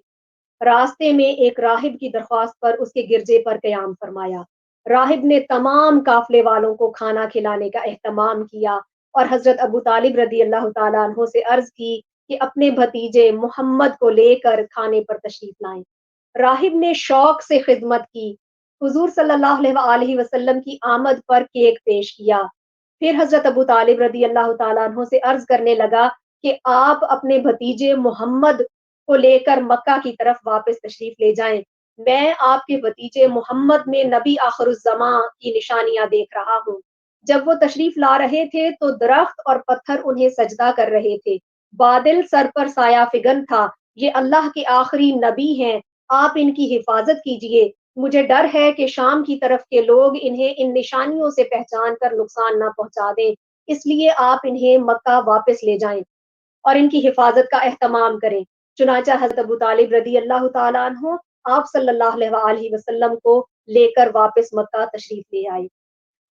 راستے میں ایک راہب کی درخواست پر اس کے گرجے پر قیام فرمایا۔ راہب نے تمام قافلے والوں کو کھانا کھلانے کا اہتمام کیا اور حضرت ابو طالب رضی اللہ تعالیٰ عنہ سے عرض کی کہ اپنے بھتیجے محمد کو لے کر کھانے پر تشریف لائیں۔ راہب نے شوق سے خدمت کی، حضور صلی اللہ علیہ وآلہ وسلم کی آمد پر کیک پیش کیا، پھر حضرت ابو طالب رضی اللہ تعالیٰ عنہ سے عرض کرنے لگا کہ آپ اپنے بھتیجے محمد کو لے کر مکہ کی طرف واپس تشریف لے جائیں، میں آپ کے بھتیجے محمد میں نبی آخر الزماں کی نشانیاں دیکھ رہا ہوں۔ جب وہ تشریف لا رہے تھے تو درخت اور پتھر انہیں سجدہ کر رہے تھے، بادل سر پر سایہ فگن تھا، یہ اللہ کے آخری نبی ہیں، آپ ان کی حفاظت کیجئے، مجھے ڈر ہے کہ شام کی طرف کے لوگ انہیں ان نشانیوں سے پہچان کر نقصان نہ پہنچا دیں، اس لیے آپ انہیں مکہ واپس لے جائیں اور ان کی حفاظت کا اہتمام کریں۔ چنانچہ حضرت ابو طالب رضی اللہ تعالیٰ عنہ آپ صلی اللہ علیہ وآلہ وسلم کو لے کر واپس مکہ تشریف لے آئے۔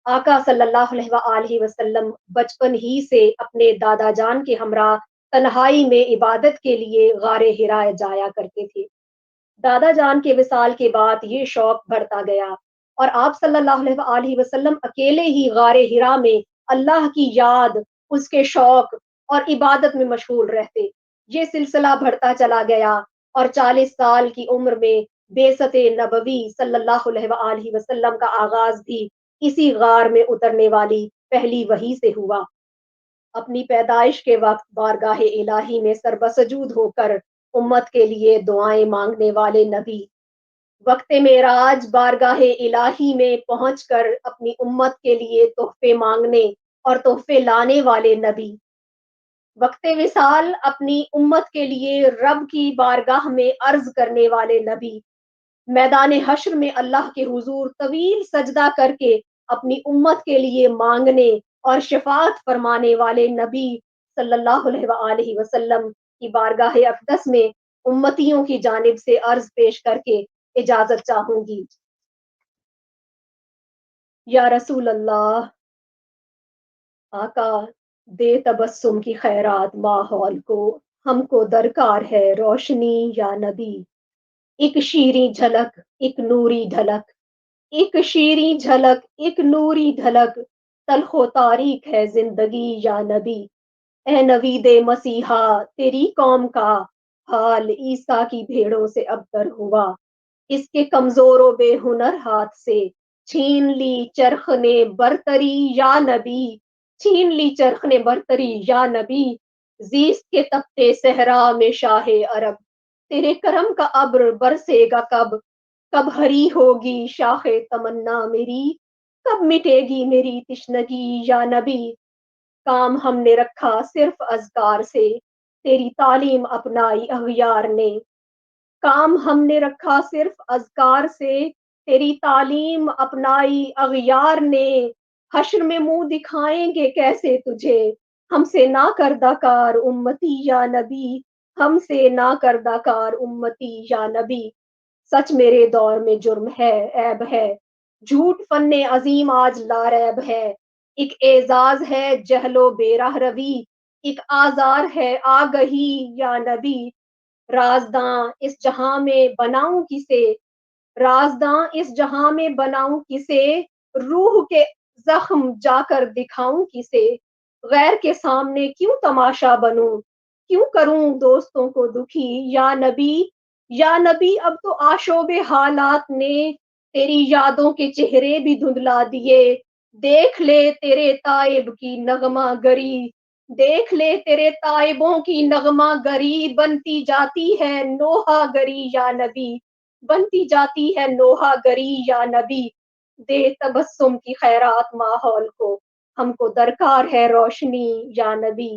آقا صلی اللہ علیہ وآلہ وسلم بچپن ہی سے اپنے دادا جان کے ہمراہ تنہائی میں عبادت کے لیے غار حرا جایا کرتے تھے۔ دادا جان کے وصال کے بعد یہ شوق بڑھتا گیا اور آپ صلی اللہ علیہ وآلہ وسلم اکیلے ہی غار حرا میں اللہ کی یاد، اس کے شوق اور عبادت میں مشغول رہتے۔ یہ سلسلہ بڑھتا چلا گیا اور 40 سال کی عمر میں بعثت نبوی صلی اللہ علیہ وآلہ وسلم کا آغاز بھی اسی غار میں اترنے والی پہلی وحی سے ہوا۔ اپنی پیدائش کے وقت بارگاہ الہی میں سربسجود ہو کر امت کے لیے دعائیں مانگنے والے نبی، وقت معراج بارگاہ الہی میں پہنچ کر اپنی امت کے لیے تحفے مانگنے اور تحفے لانے والے نبی، وقت وصال اپنی امت کے لیے رب کی بارگاہ میں عرض کرنے والے نبی، میدان حشر میں اللہ کے حضور طویل سجدہ کر کے اپنی امت کے لیے مانگنے اور شفاعت فرمانے والے نبی صلی اللہ علیہ وآلہ وسلم کی بارگاہ اقدس میں امتیوں کی جانب سے عرض پیش کر کے اجازت چاہوں گی۔ یا رسول اللہ، آقا دے تبسم کی خیرات ماحول کو، ہم کو درکار ہے روشنی یا نبی، ایک شیریں جھلک ایک نوری ڈھلک، ایک شیریں جھلک ایک نوری ڈھلک، تلخ و تاریک ہے زندگی یا نبی، اے نوید مسیحا تیری قوم کا حال عیسیٰ کی بھیڑوں سے ابتر ہوا، اس کے کمزور و بے ہنر ہاتھ سے چھین لی چرخ نے برتری یا نبی، چھین لی چرخ نے برتری یا نبی، زیست کے تپتے صحرا میں شاہ عرب، تیرے کرم کا ابر برسے گا کب، کب ہری ہوگی شاخ تمنا میری، کب مٹے گی میری تشنگی یا نبی، کام ہم نے رکھا صرف اذکار سے، تیری تعلیم اپنائی اغیار نے، کام ہم نے رکھا صرف اذکار سے، تیری تعلیم اپنائی اغیار نے، حشر میں منہ دکھائیں گے کیسے تجھے، ہم سے نہ کردہ کار امتی یا نبی، ہم سے نہ کردہ کار امتی یا نبی، سچ میرے دور میں جرم ہے عیب ہے، جھوٹ فن عظیم آج لاریب ہے، ایک اعزاز ہے جہل و بے راہ روی، ایک آزار ہے آگہی یا نبی، رازداں اس جہاں میں بناؤں کسے، رازداں اس جہاں میں بناؤں کسے، روح کے زخم جا کر دکھاؤں کسے، غیر کے سامنے کیوں تماشا بنوں، کیوں کروں دوستوں کو دکھی یا نبی، یا نبی اب تو آشوب حالات نے تیری یادوں کے چہرے بھی دھندلا دیے، دیکھ لے تیرے تائب کی نغمہ گری، دیکھ لے تیرے تائبوں کی نغمہ گری، بنتی جاتی ہے نوحہ گری یا نبی، بنتی جاتی ہے نوحہ گری یا نبی، دے تبسم کی خیرات ماحول کو، ہم کو درکار ہے روشنی یا نبی۔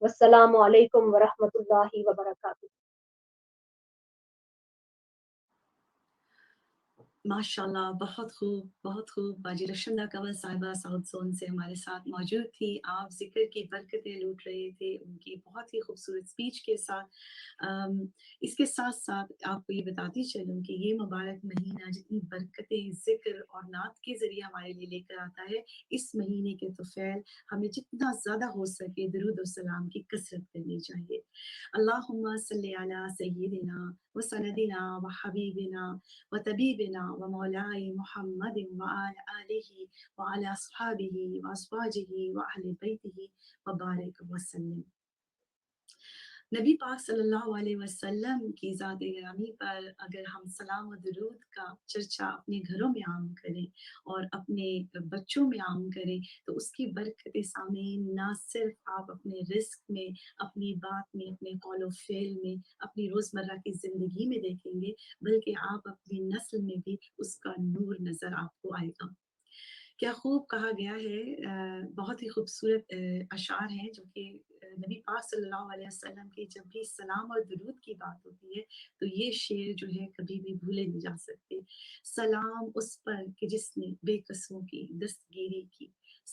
والسلام علیکم ورحمۃ اللہ وبرکاتہ۔ ماشاءاللہ، بہت خوب باجی رشندہ کنور صاحبہ ساؤتھ زون سے ہمارے ساتھ موجود تھی۔ آپ ذکر کی برکتیں لوٹ رہے تھے ان کی بہت ہی خوبصورت اسپیچ کے ساتھ۔ اس کے ساتھ ساتھ آپ کو یہ بتاتی چلوں کہ یہ مبارک مہینہ جتنی برکتیں ذکر اور نعت کے ذریعے ہمارے لیے لے کر آتا ہے، اس مہینے کے طفیل ہمیں جتنا زیادہ ہو سکے درود و سلام کی کثرت کرنی چاہیے۔ اللہم صلی علی سیدنا و سندنا و حبیبنا وطبيبنا ومولاي محمد وعلى آله وعلى أصحابه وأزواجه وأهل بيته وبارك وسلم۔ نبی پاک صلی اللہ علیہ وسلم کی ذات گرامی پر اگر ہم سلام و درود کا چرچا اپنے گھروں میں عام کریں اور اپنے بچوں میں عام کریں تو اس کی برکت سامعین نہ صرف آپ اپنے رزق میں، اپنی بات میں، اپنے قول و فعل میں، اپنی روزمرہ کی زندگی میں دیکھیں گے، بلکہ آپ اپنی نسل میں بھی اس کا نور نظر آپ کو آئے گا۔ کیا خوب کہا گیا ہے، بہت ہی خوبصورت اشعار ہیں جو کہ نبی پاک صلی اللہ علیہ وسلم کی جب بھی سلام اور درود کی بات ہوتی ہے تو یہ شعر جو ہے کبھی بھی بھولے نہیں جا سکتے۔ سلام اس پر کہ جس نے بے قصوں کی دستگیری کی،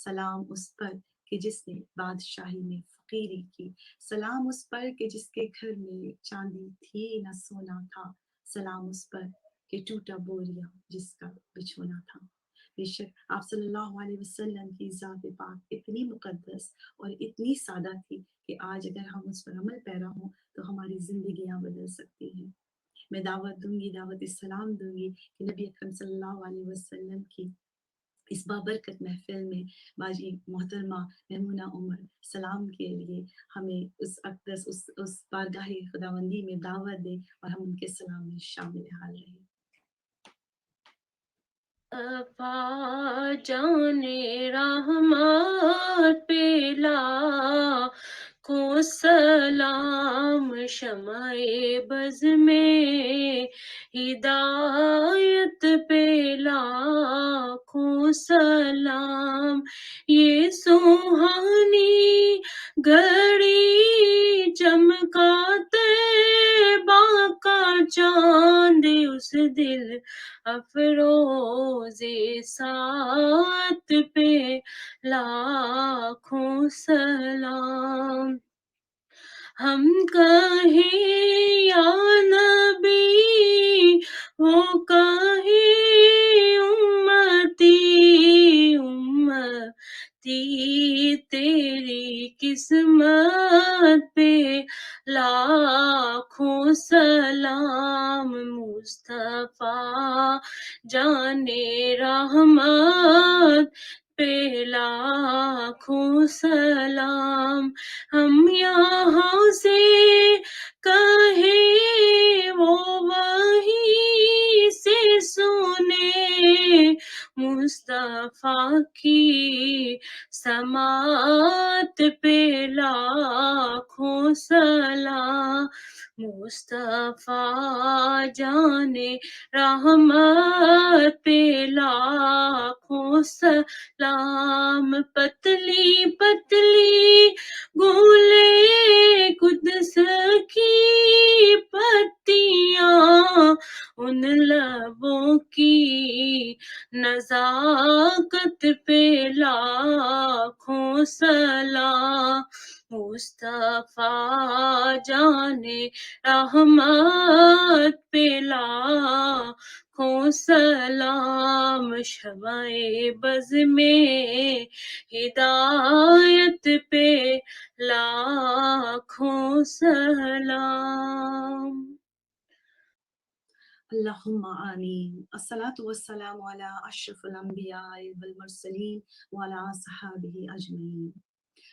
سلام اس پر کہ جس نے بادشاہی میں فقیری کی، سلام اس پر کہ جس کے گھر میں چاندی تھی نہ سونا تھا، سلام اس پر کہ ٹوٹا بوریا جس کا بچھونا تھا۔ بے شک آپ صلی اللہ علیہ وسلم کی ذات پاک اتنی مقدس اور اتنی سادہ تھی کہ آج اگر ہم اس پر عمل پیرا ہوں تو ہماری زندگیاں بدل سکتی ہیں۔ میں دعوت دوں گی، دعوت اسلام دوں گی کہ نبی اکرم صلی اللہ علیہ وسلم کی اس بابرکت محفل میں باجی محترمہ میمونہ عمر سلام کے لیے ہمیں اس اقدس اس بارگاہ خداوندی میں دعوت دے اور ہم ان کے سلام میں شامل حال رہیں۔ مصطفیٰ جان رحمت پہ لاکھوں سلام، شمع بز میں ہدایت پہ لاکھوں سلام، یہ سوہانی گھڑی چمکا طیبہ کا چاند، اس دل افروز سات پہ لاکھوں سلام، ہم کہیں یا نبی وہ کہیں امتی، امتی تیری قسمت پہ لاکھوں سلام، مصطفیٰ جان رحمت پہ لاکھوں سلام، ہم یہاں سے کہیں وہ وہیں سے سنے، مصطفیٰ کی سماعت پہ لاکھوں سلام، مصطفیٰ جان رحمت پہ لاکھوں سلام، پتلی پتلی گولے قدس کی پتیاں، ان لبوں کی نزاکت پہ لاکھوں سلام، مصطفیٰ جان رحمت پہ لاکھوں سلام، شمع بز میں ہدایت پہ لاکھوں سلام۔ اللہم آمین۔ الصلاۃ والسلام علی اشرف الانبیاء والمرسلین وعلی صحابہ اجمعین۔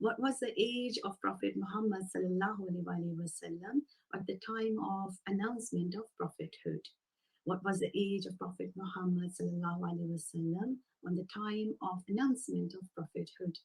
What was the age of Prophet Muhammad sallallahu alaihi wasallam at the time of announcement of prophethood? What was the age of Prophet Muhammad sallallahu alaihi wasallam on the time of announcement of prophethood?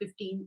15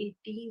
18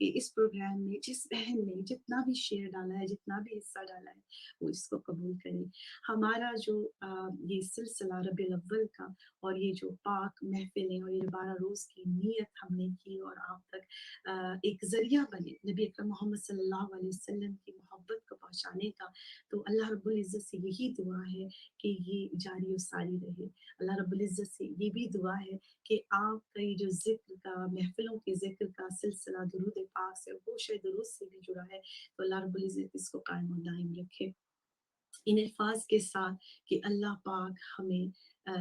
کہ اس programme میں جس بہن نے جتنا بھی share ڈالا ہے، جتنا بھی حصہ ڈالا ہے، وہ اس کو قبول کرے. ہمارا جو یہ سلسلہ ربیع الاول کا اور یہ جو پاک محفلیں اور یہ 12 روز کی نیت ہم نے کی اور آپ تک ایک ذریعہ بنے نبی اکرم محمد صلی اللہ علیہ وسلم کی محبت کو پہنچانے کا، تو اللہ رب العزت سے یہی دعا ہے کہ یہ جاری و ساری رہے. اللہ رب العزت سے یہ بھی دعا ہے کہ آپ کا یہ جو ذکر کا، محفلوں کے ذکر کا سلسلہ درود پاک سے اور گوشہ درود سے بھی جڑا ہے، تو اللہ رب العزت اس کو قائم و دائم رکھے. ان الفاظ کے ساتھ کہ اللہ پاک ہمیں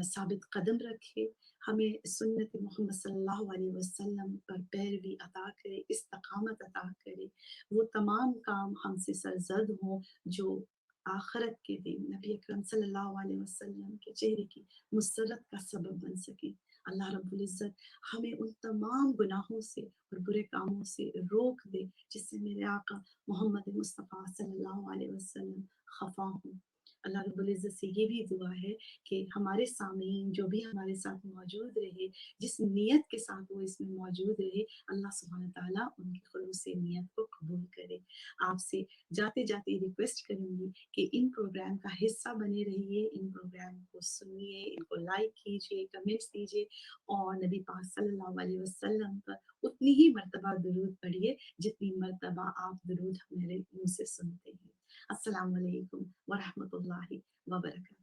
ثابت قدم رکھے، ہمیں سنت محمد صلی اللہ علیہ وسلم پر پیروی عطا کرے، استقامت عطا کرے، وہ تمام کام ہم سے سرزد ہوں جو آخرت کے دن نبی اکرم صلی اللہ علیہ وسلم کے چہرے کی مسرت کا سبب بن سکے. اللہ رب العزت ہمیں ان تمام گناہوں سے اور برے کاموں سے روک دے جس سے میرے آقا محمد مصطفیٰ صلی اللہ علیہ وسلم خفا ہوں. اللہ رب العزت سے یہ بھی دعا ہے کہ ہمارے سامعین جو بھی ہمارے ساتھ موجود رہے، جس نیت کے ساتھ وہ اس میں موجود رہے، اللہ سبحانہ تعالیٰ ان کی خلوص نیت کو قبول کرے. آپ سے جاتے جاتے ریکویسٹ کروں گی کہ ان پروگرام کا حصہ بنے رہیے، ان پروگرام کو سنیے، ان کو لائک کیجیے، کمنٹس دیجیے اور نبی پاک صلی اللہ علیہ وسلم پر اتنی ہی مرتبہ درود پڑھیے جتنی مرتبہ آپ درود میرے منہ سے سنتے ہیں. السلام علیکم ورحمۃ اللہ وبرکاتہ.